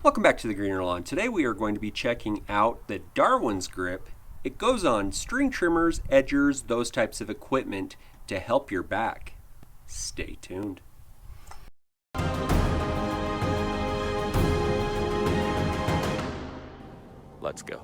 Welcome back to the Greener Lawn. Today we are going to be checking out the Darwin's Grip. It goes on string trimmers, edgers, those types of equipment to help your back. Stay tuned. Let's go.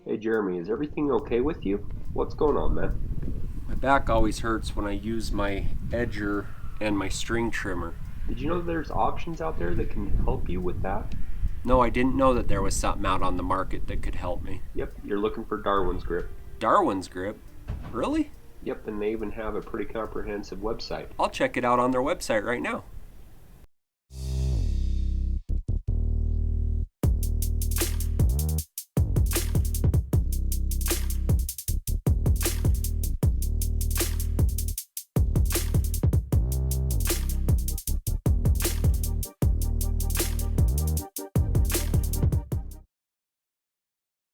Hey Jeremy, is everything okay with you? What's going on, man? My back always hurts when I use my edger and my string trimmer. Did you know there's options out there that can help you with that? No, I didn't know that there was something out on the market that could help me. Yep, you're looking for Darwin's Grip. Darwin's Grip? Really? Yep, and they even have a pretty comprehensive website. I'll check it out on their website right now.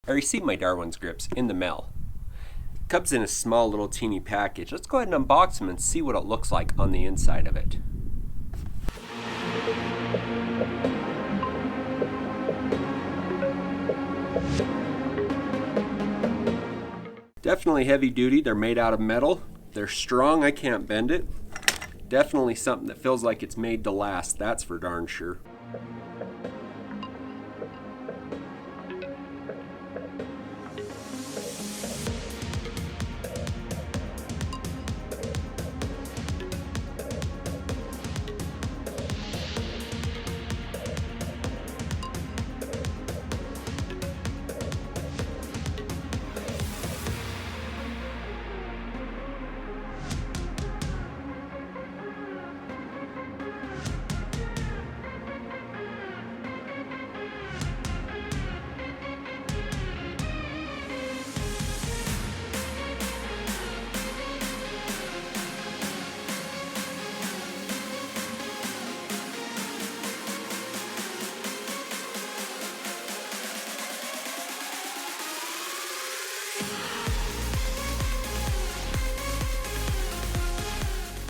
I received my Darwin's Grips in the mail. It comes in a small little teeny package. Let's go ahead and unbox them and see what it looks like on the inside of it. Definitely heavy duty. They're made out of metal. They're strong. I can't bend it. Definitely something that feels like it's made to last. That's for darn sure.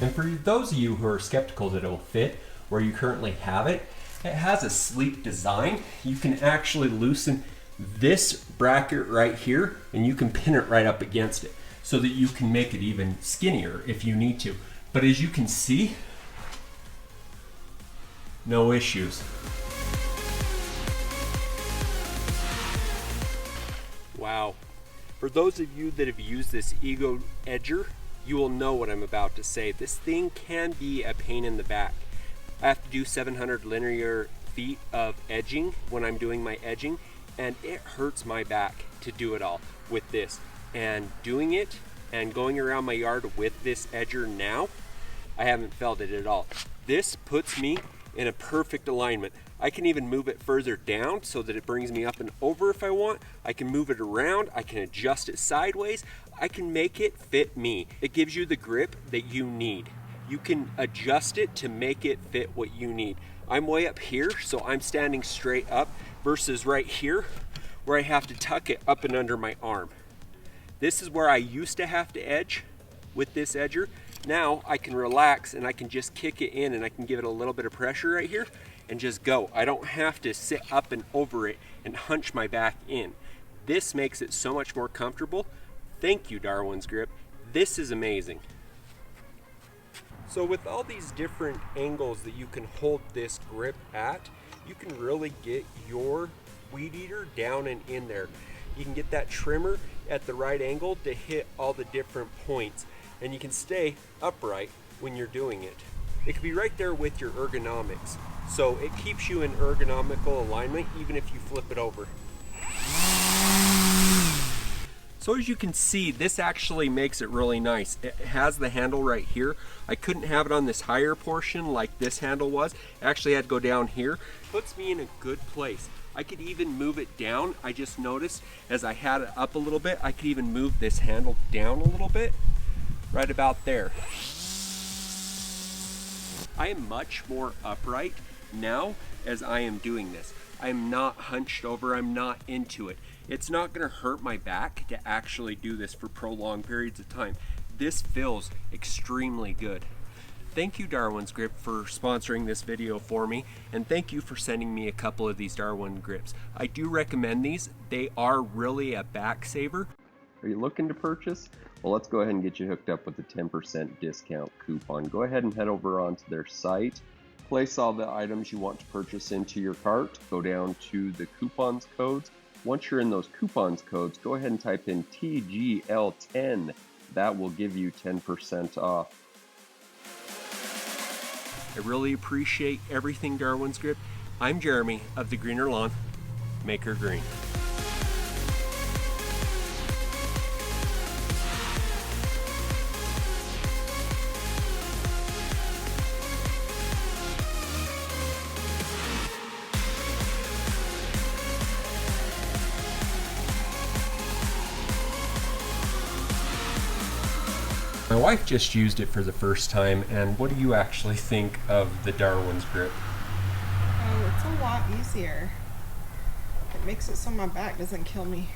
And for those of you who are skeptical that it will fit where you currently have it, it has a sleek design. You can actually loosen this bracket right here and you can pin it right up against it so that you can make it even skinnier if you need to. But as you can see, no issues. Wow. For those of you that have used this Ego Edger, you will know what I'm about to say. This thing can be a pain in the back. I have to do 700 linear feet of edging when I'm doing my edging, and it hurts my back to do it all with this. And doing it and going around my yard with this edger now, I haven't felt it at all. This puts me in a perfect alignment. I can even move it further down so that it brings me up and over if I want. I can move it around, I can adjust it sideways. I can make it fit me. It gives you the grip that you need. You can adjust it to make it fit what you need. I'm way up here, so I'm standing straight up versus right here where I have to tuck it up and under my arm. This is where I used to have to edge with this edger. Now I can relax and I can just kick it in and I can give it a little bit of pressure right here and just go. I don't have to sit up and over it and hunch my back in. This makes it so much more comfortable. Thank you, Darwin's Grip. This is amazing. So with all these different angles that you can hold this grip at, you can really get your weed eater down and in there. you can get that trimmer at the right angle to hit all the different points, and you can stay upright when you're doing it. It could be right there with your ergonomics, so it keeps you in ergonomical alignment even if you flip it over. So as you can see, this actually makes it really nice. It has the handle right here. I couldn't have it on this higher portion like this handle was. I actually had to go down here. Puts me in a good place. I could even move it down. I just noticed as I had it up a little bit, I could even move this handle down a little bit, right about there. I am much more upright now as I am doing this. I'm not hunched over, I'm not into it. It's not gonna hurt my back to actually do this for prolonged periods of time. This feels extremely good. Thank you, Darwin's Grip, for sponsoring this video for me, and thank you for sending me a couple of these Darwin grips. I do recommend these. They are really a back saver. Are you looking to purchase? Well, let's go ahead and get you hooked up with a 10% discount coupon. Go ahead and head over onto their site. Place all the items you want to purchase into your cart. Go down to the coupons codes. Once you're in those coupons codes, go ahead and type in TGL10. That will give you 10% off. I really appreciate everything, Darwin's Grip. I'm Jeremy of The Greener Lawn. Make her green. My wife just used it for the first time, and what do you actually think of the Darwin's Grip? Oh, it's a lot easier. It makes it so my back doesn't kill me.